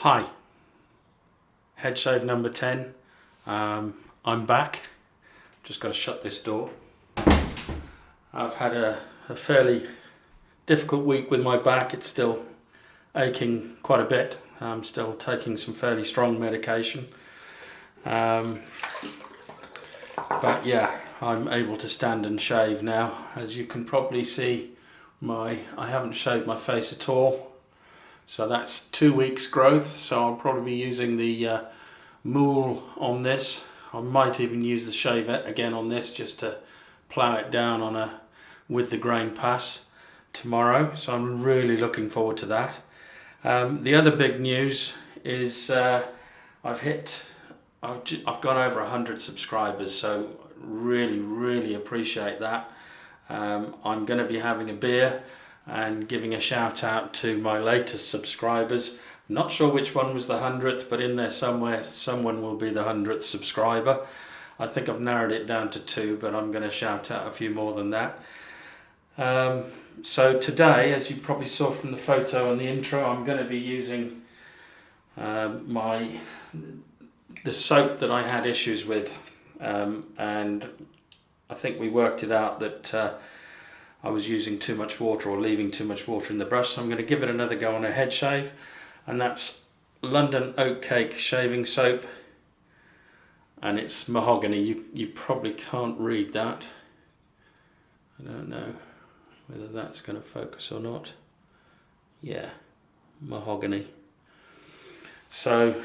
Hi, head shave number 10. I'm back. Just got to shut this door. I've had a fairly difficult week with my back. It's still aching quite a bit. I'm still taking some fairly strong medication. But yeah, I'm able to stand and shave now. As you can probably see, I haven't shaved my face at all. So that's 2 weeks growth. So I'll probably be using the mool on this. I might even use the shave again on this just to plough it down on with the grain pass tomorrow. So I'm really looking forward to that. The other big news is I've gone over 100 subscribers. So really appreciate that. I'm going to be having a beer and giving a shout out to my latest subscribers. Not sure which one was the 100th, but in there somewhere someone will be the 100th subscriber. I think I've narrowed it down to 2, but I'm going to shout out a few more than that. So today, as you probably saw from the photo and the intro, I'm going to be using the soap that I had issues with, and I think we worked it out that I was using too much water or leaving too much water in the brush, so I'm going to give it another go on a head shave, and that's London Oatcake shaving soap, and it's Mahogany. You probably can't read that. I don't know whether that's going to focus or not. Yeah, Mahogany. So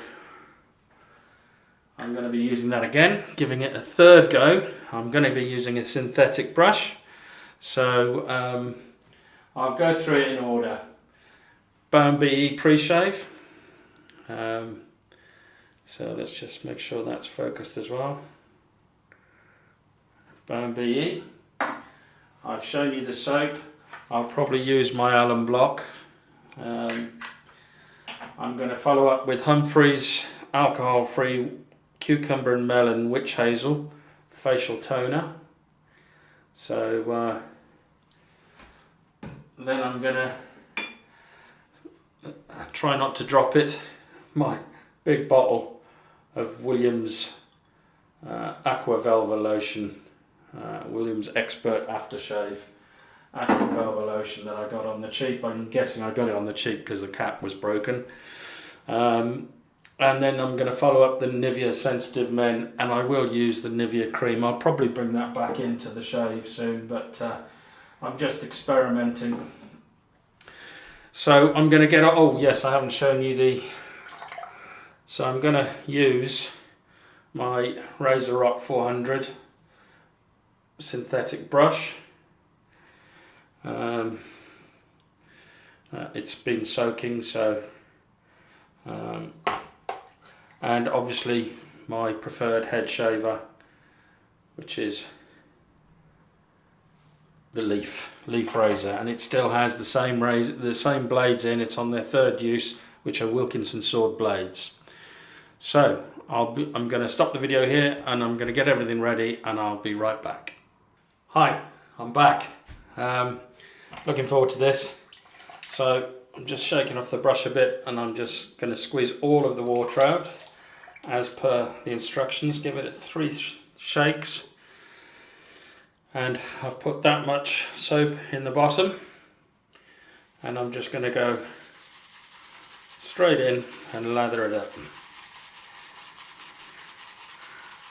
I'm going to be using that again, giving it a third go. I'm going to be using a synthetic brush. So I'll go through it in order. Balm pre-shave. So let's just make sure that's focused as well. Balm. I've shown you the soap. I'll probably use my alum block. I'm going to follow up with Humphreys alcohol-free cucumber and melon witch hazel facial toner. So then I'm going to try not to drop it. My big bottle of Williams Aqua Velva lotion, Williams Expert Aftershave Aqua Velva lotion that I got on the cheap. I'm guessing I got it on the cheap because the cap was broken. And then I'm going to follow up the Nivea Sensitive Men, and I will use the Nivea cream. I'll probably bring that back into the shave soon, but I'm just experimenting. So I'm going to get, oh yes, I haven't shown you so I'm going to use my Razorock 400 synthetic brush. It's been soaking, so and obviously my preferred head shaver, which is the leaf razor, and it still has the same blades in. It's on their third use, which are Wilkinson sword blades. So I'm going to stop the video here, and I'm going to get everything ready, and I'll be right back. Hi, I'm back. Looking forward to this. So I'm just shaking off the brush a bit, and I'm just going to squeeze all of the water out as per the instructions. Give it 3 shakes, and I've put that much soap in the bottom, and I'm just going to go straight in and lather it up.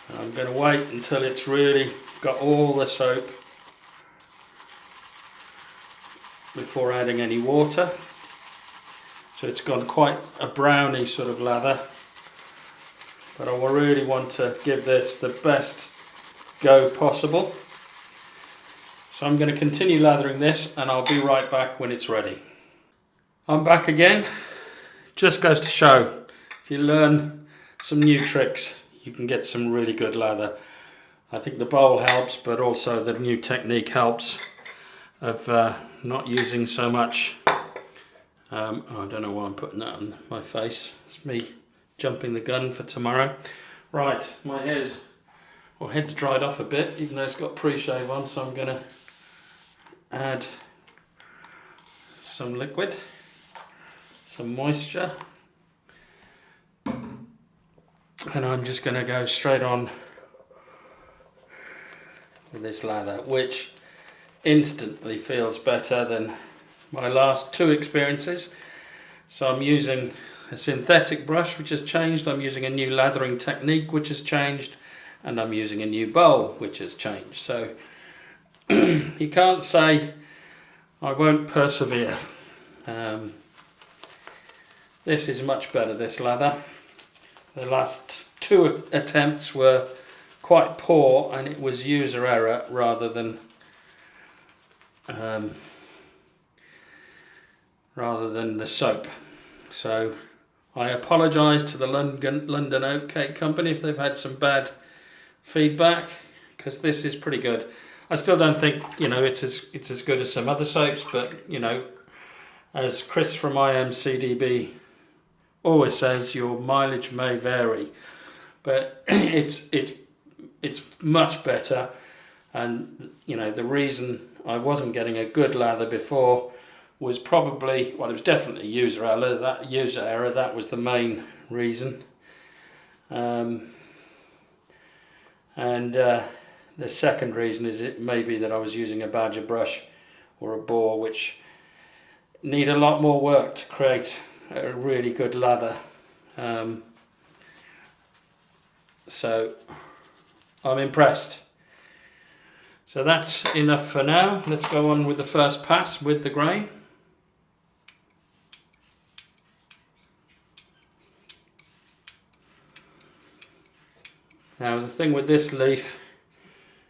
And I'm going to wait until it's really got all the soap before adding any water. So it's gone quite a browny sort of lather, but I really want to give this the best go possible. So I'm going to continue lathering this, and I'll be right back when it's ready. I'm back again. Just goes to show, if you learn some new tricks, you can get some really good lather. I think the bowl helps, but also the new technique helps of not using so much. I don't know why I'm putting that on my face. It's me jumping the gun for tomorrow. Right, my head's dried off a bit, even though it's got pre-shave on, so I'm going to add some liquid, some moisture, And I'm just going to go straight on with this lather, which instantly feels better than my last two experiences. So I'm using a synthetic brush which has changed, I'm using a new lathering technique which has changed, and I'm using a new bowl which has changed. So you can't say I won't persevere. This is much better, this lather. The last two attempts were quite poor, and it was user error rather than the soap. So I apologise to the London Oatcake company if they've had some bad feedback, because this is pretty good. I still don't think, you know, it's as good as some other soaps, but, you know, as Chris from IMCDB always says, your mileage may vary, but it's much better. And, you know, the reason I wasn't getting a good lather before was probably, well, it was definitely user error. That was the main reason. The second reason is it may be that I was using a badger brush or a bore, which need a lot more work to create a really good lather. So I'm impressed. So that's enough for now. Let's go on with the first pass with the grain. Now the thing with this leaf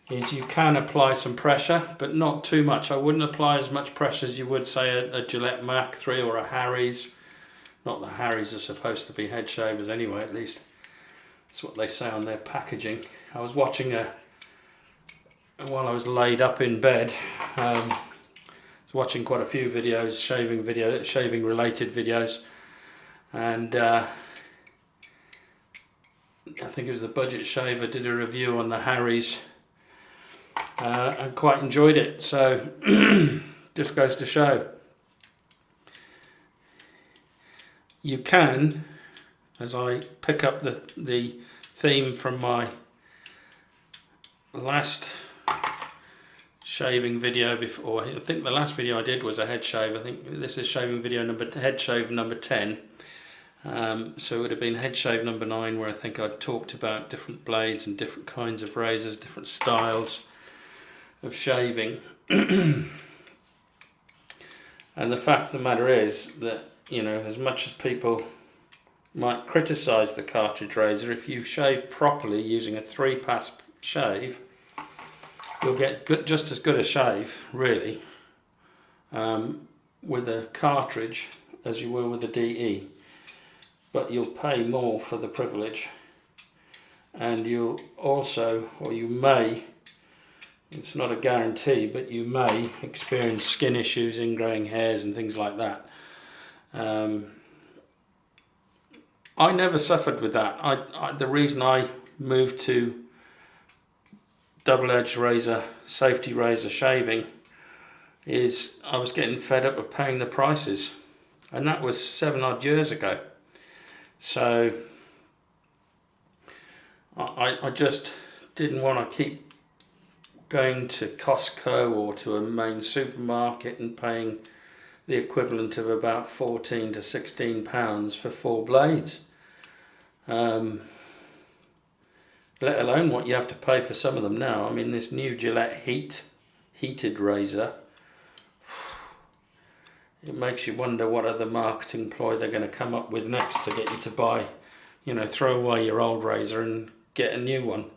is you can apply some pressure, but not too much. I wouldn't apply as much pressure as you would, say, a Gillette Mach 3 or a Harry's. Not that Harry's are supposed to be head shavers anyway, at least that's what they say on their packaging. I was watching while I was laid up in bed, I was watching quite a few videos, shaving related videos, and I think it was the Budget Shaver did a review on the Harry's, and quite enjoyed it. So just goes to show you can, as I pick up the theme from my last shaving video before. I think the last video I did was a head shave. I think this is shaving video head shave number 10. So it would have been head shave number 9, where I think I talked about different blades and different kinds of razors, different styles of shaving. And the fact of the matter is that, you know, as much as people might criticise the cartridge razor, if you shave properly using a 3-pass shave, you'll get just as good a shave, really, with a cartridge as you will with a DE. But you'll pay more for the privilege, and you'll also, or you may, it's not a guarantee, but you may experience skin issues, ingrowing hairs and things like that. I never suffered with that. The reason I moved to double-edged razor, safety razor shaving, is I was getting fed up of paying the prices, and that was 7 odd years ago. So I just didn't want to keep going to Costco or to a main supermarket and paying the equivalent of about £14 to £16 for 4 blades. Let alone what you have to pay for some of them now. I mean, this new Gillette heated razor, it makes you wonder what other marketing ploy they're going to come up with next to get you to buy, you know, throw away your old razor and get a new one.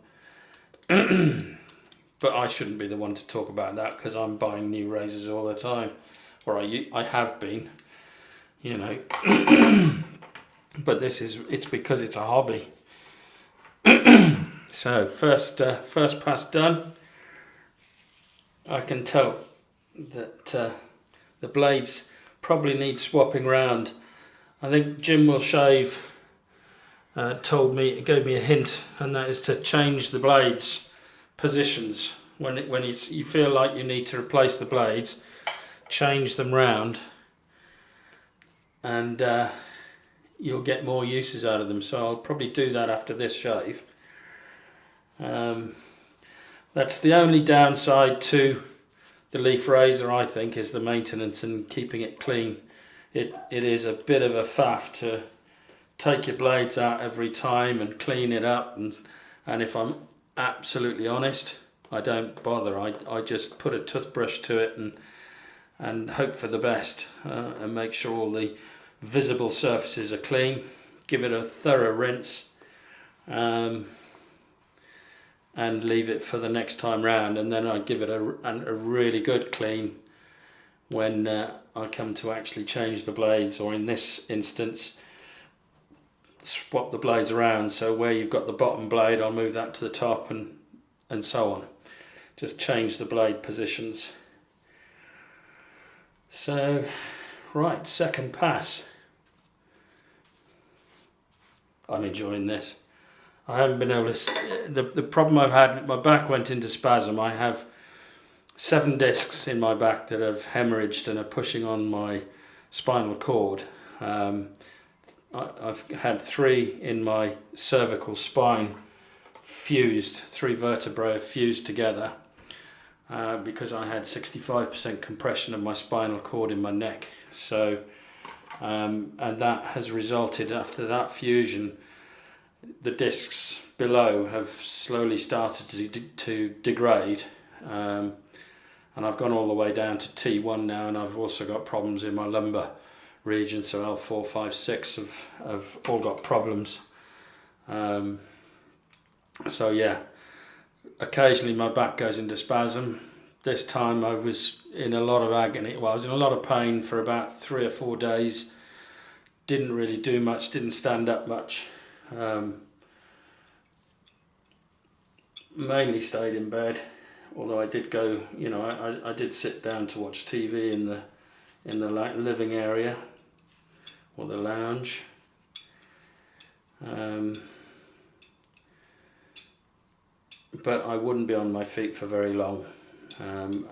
But I shouldn't be the one to talk about that, because I'm buying new razors all the time, or I have been, you know. But it's because it's a hobby. So first pass done. I can tell that the blades probably need swapping round. I think Jim Will Shave gave me a hint, and that is to change the blades positions when you feel like you need to replace the blades. Change them round, and you'll get more uses out of them. So I'll probably do that after this shave. That's the only downside to the leaf razor, I think, is the maintenance and keeping it clean. It is a bit of a faff to take your blades out every time and clean it up, and if I'm absolutely honest, I don't bother. I just put a toothbrush to it and hope for the best, and make sure all the visible surfaces are clean. Give it a thorough rinse, and leave it for the next time round, and then I give it a really good clean when I come to actually change the blades, or in this instance swap the blades around. So where you've got the bottom blade, I'll move that to the top, and so on. Just change the blade positions. So right, second pass. I'm enjoying this. I haven't been able to, the problem I've had, my back went into spasm. I have 7 discs in my back that have hemorrhaged and are pushing on my spinal cord. I've had 3 in my cervical spine fused, 3 vertebrae fused together, because I had 65% compression of my spinal cord in my neck. So, and that has resulted, after that fusion, the discs below have slowly started to degrade, and I've gone all the way down to T1 now, and I've also got problems in my lumbar region, so L4, 5, 6 have all got problems. So yeah, occasionally my back goes into spasm. This time I was in a lot of agony. Well, I was in a lot of pain for about 3 or 4 days. Didn't really do much, didn't stand up much. Mainly stayed in bed, although I did go, you know, I did sit down to watch TV in the living area or the lounge. But I wouldn't be on my feet for very long, and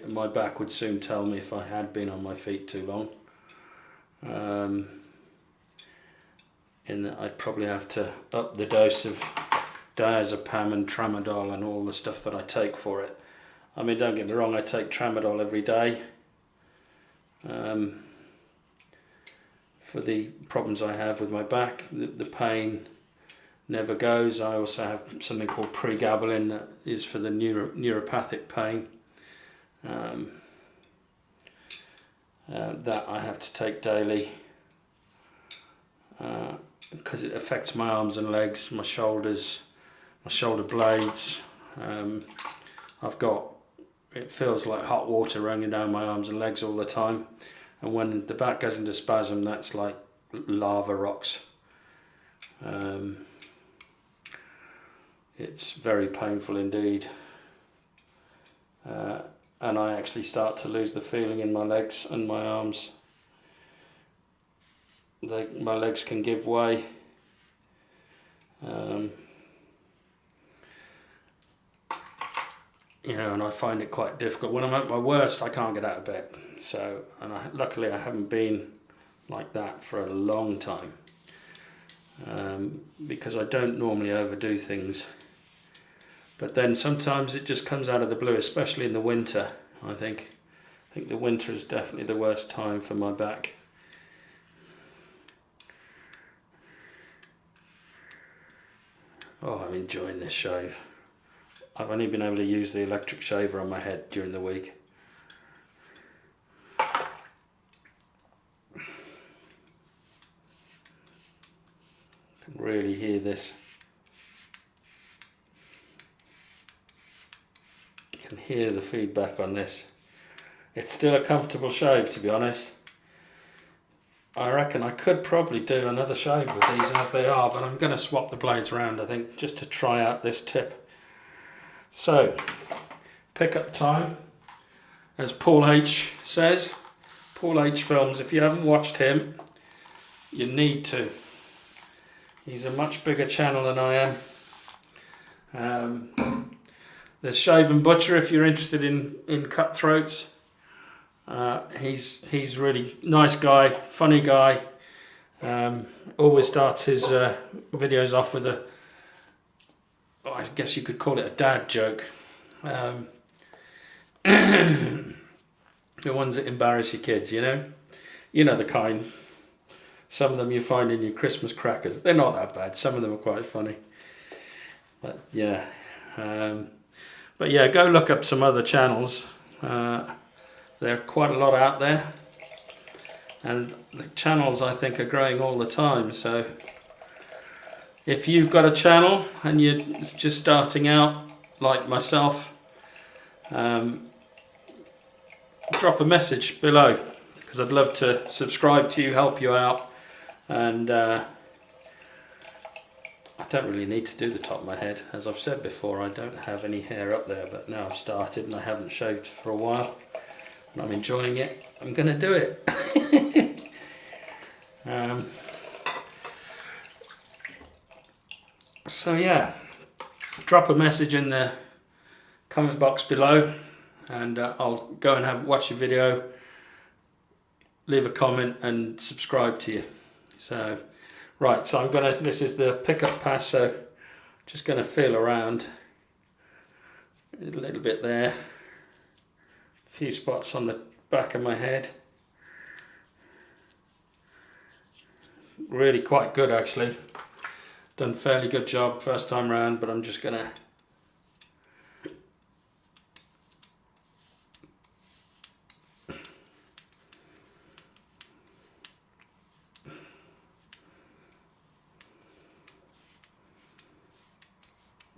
my back would soon tell me if I had been on my feet too long. In that I'd probably have to up the dose of diazepam and tramadol and all the stuff that I take for it. I mean, don't get me wrong, I take tramadol every day for the problems I have with my back. The pain never goes. I also have something called pregabalin that is for the neuropathic pain, that I have to take daily, because it affects my arms and legs, my shoulders, my shoulder blades. It feels like hot water running down my arms and legs all the time, and when the back goes into spasm, that's like lava rocks. It's very painful indeed, and I actually start to lose the feeling in my legs and my arms. My legs can give way. You know, and I find it quite difficult. When I'm at my worst, I can't get out of bed. So, and luckily I haven't been like that for a long time, because I don't normally overdo things. But then sometimes it just comes out of the blue, especially in the winter. I think the winter is definitely the worst time for my back. Oh, I'm enjoying this shave. I've only been able to use the electric shaver on my head during the week. You can really hear this. You can hear the feedback on this. It's still a comfortable shave, to be honest. I reckon I could probably do another shave with these as they are, but I'm going to swap the blades around, I think, just to try out this tip. So, pickup time, as Paul H says. Paul H Films, if you haven't watched him, you need to. He's a much bigger channel than I am. There's Shave and Butcher if you're interested in cutthroats. He's really nice guy, funny guy, Always starts his videos off with a, oh, I guess you could call it a dad joke. The ones that embarrass your kids, you know? You know the kind. Some of them you find in your Christmas crackers. They're not that bad. Some of them are quite funny. But yeah. But yeah, go look up some other channels. There are quite a lot out there. And the channels, I think, are growing all the time. So if you've got a channel and you're just starting out, like myself, drop a message below, because I'd love to subscribe to you, help you out. And I don't really need to do the top of my head. As I've said before, I don't have any hair up there, but now I've started and I haven't shaved for a while and I'm enjoying it. I'm going to do it. So yeah, drop a message in the comment box below and I'll go and watch your video, leave a comment and subscribe to you. So right, so this is the pickup pass, so just gonna feel around a little bit there, a few spots on the back of my head. Really quite good actually. Done a fairly good job first time round, but I'm just gonna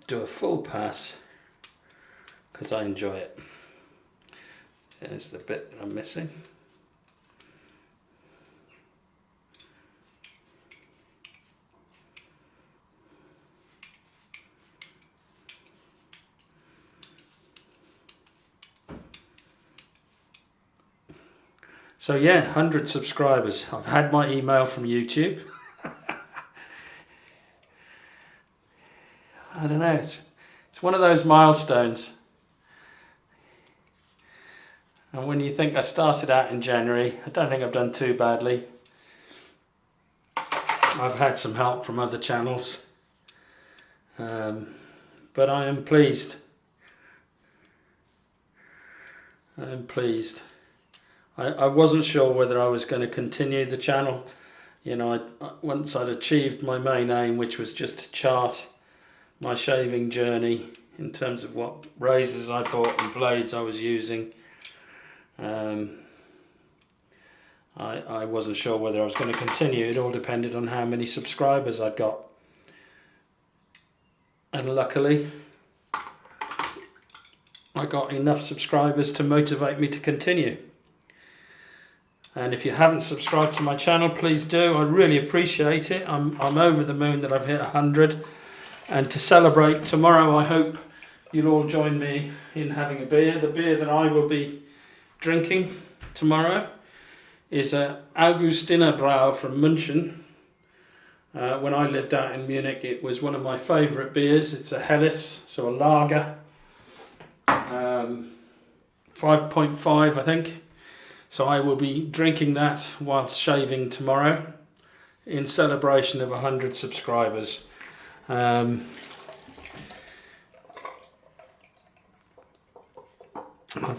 do a full pass because I enjoy it. There's the bit that I'm missing. So yeah, 100 subscribers. I've had my email from YouTube. I don't know, it's one of those milestones. And when you think I started out in January, I don't think I've done too badly. I've had some help from other channels. But I am pleased. I am pleased. I wasn't sure whether I was going to continue the channel. You know, once I'd achieved my main aim, which was just to chart my shaving journey in terms of what razors I bought and blades I was using. I wasn't sure whether I was going to continue. It all depended on how many subscribers I'd got. And luckily, I got enough subscribers to motivate me to continue. And if you haven't subscribed to my channel, please do. I really appreciate it. I'm over the moon that I've hit 100. And to celebrate tomorrow, I hope you'll all join me in having a beer. The beer that I will be drinking tomorrow is a Augustiner Brau from München. When I lived out in Munich, it was one of my favourite beers. It's a Helles, so a lager. 5.5, I think. So I will be drinking that whilst shaving tomorrow in celebration of 100 subscribers. I've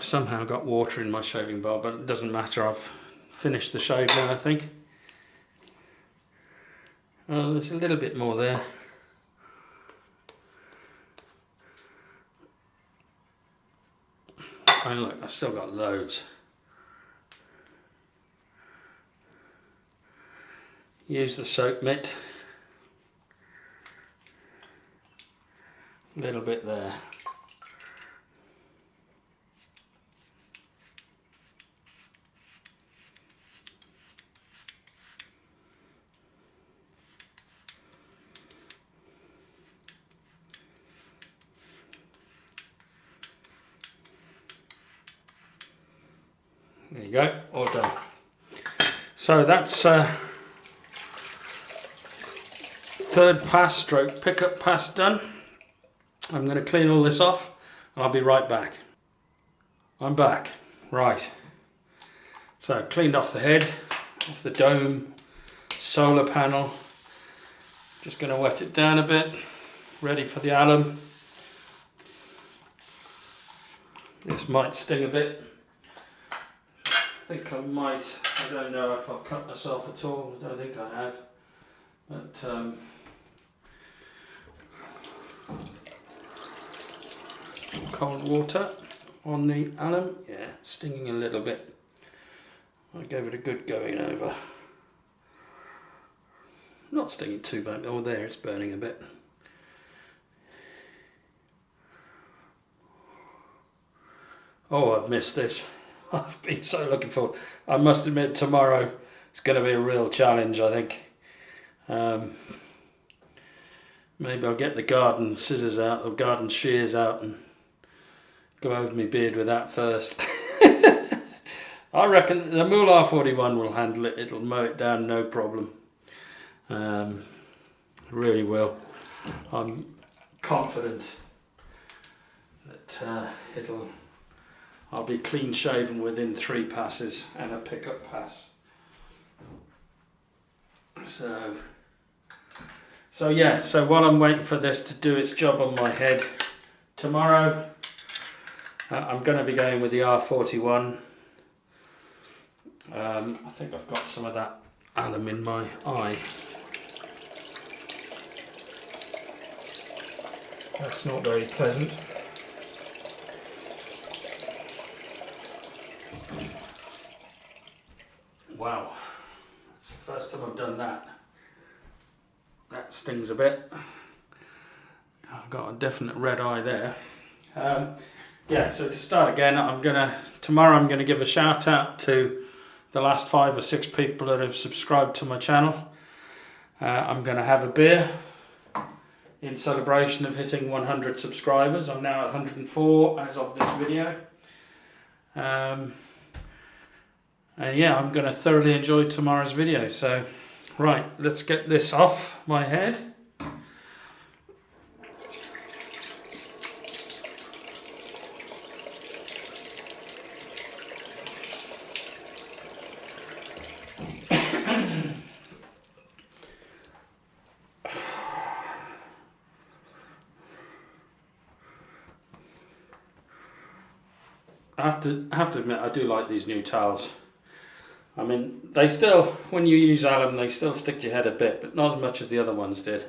somehow got water in my shaving bowl, but it doesn't matter. I've finished the shave now, I think. Oh, there's a little bit more there. And look, I've still got loads. Use the soap mitt. A little bit there. There you go, all done. So that's third pass stroke pickup pass done. I'm going to clean all this off and I'll be right back. I'm back. Right. So cleaned off the head, off the dome, solar panel. Just going to wet it down a bit, ready for the alum. This might sting a bit. I think I might, I don't know if I've cut myself at all, I don't think I have. But cold water on the alum, yeah, stinging a little bit. I gave it a good going over. Not stinging too bad. Oh, there, it's burning a bit. Oh, I've missed this. I've been so looking forward. I must admit, tomorrow it's going to be a real challenge, I think. Maybe I'll get the garden scissors out, the garden shears out, and go over my beard with that first. I reckon the Moolah 41 will handle it. It'll mow it down, no problem. Really will. I'm confident that I'll be clean shaven within 3 passes and a pickup pass. So yeah, so while I'm waiting for this to do its job on my head, tomorrow I'm going to be going with the R41. I think I've got some of that alum in my eye. That's not very pleasant. Wow, it's the first time I've done that. That stings a bit. I've got a definite red eye there. Yeah, so to start again, tomorrow I'm gonna give a shout out to the last 5 or 6 people that have subscribed to my channel. I'm gonna have a beer in celebration of hitting 100 subscribers. I'm now at 104 as of this video. And yeah, I'm going to thoroughly enjoy tomorrow's video. So, right, let's get this off my head. I have to admit, I do like these new towels. I mean, they still, when you use alum, they still stick to your head a bit, but not as much as the other ones did.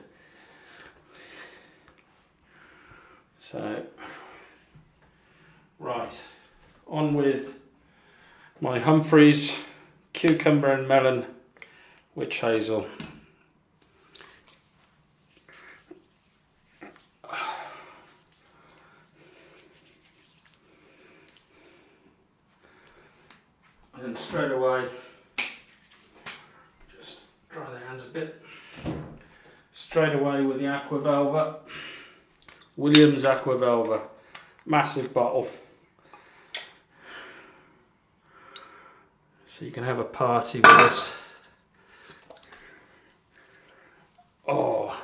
So, right, on with my Humphreys cucumber and melon witch hazel. And straight away, just dry the hands a bit, straight away with the Aqua Velva, Williams Aqua Velva, massive bottle, so you can have a party with this. Oh,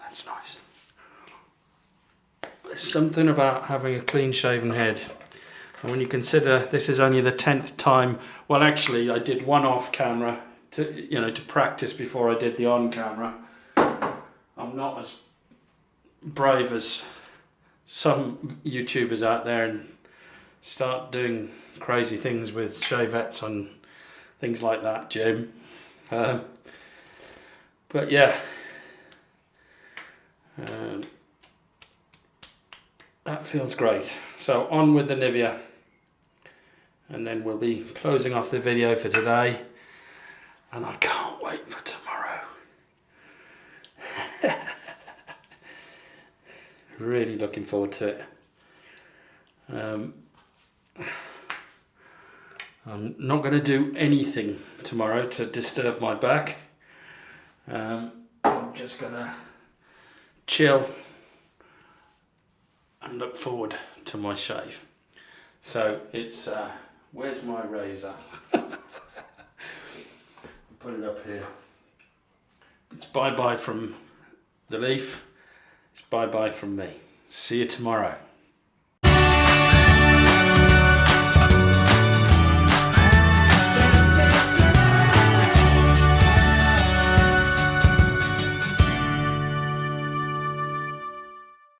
that's nice. There's something about having a clean shaven head, and when you consider this is only the 10th time, well actually I did one off camera to practice before I did the on camera. I'm not as brave as some YouTubers out there and start doing crazy things with shavettes and things like that, Jim. But yeah. That feels great. So on with the Nivea, and then we'll be closing off the video for today, and I can't wait for tomorrow. Really looking forward to it. I'm not going to do anything tomorrow to disturb my back. I'm just going to chill and look forward to my shave. So it's, where's my razor? Put it up here. It's bye-bye from the leaf. It's bye-bye from me. See you tomorrow.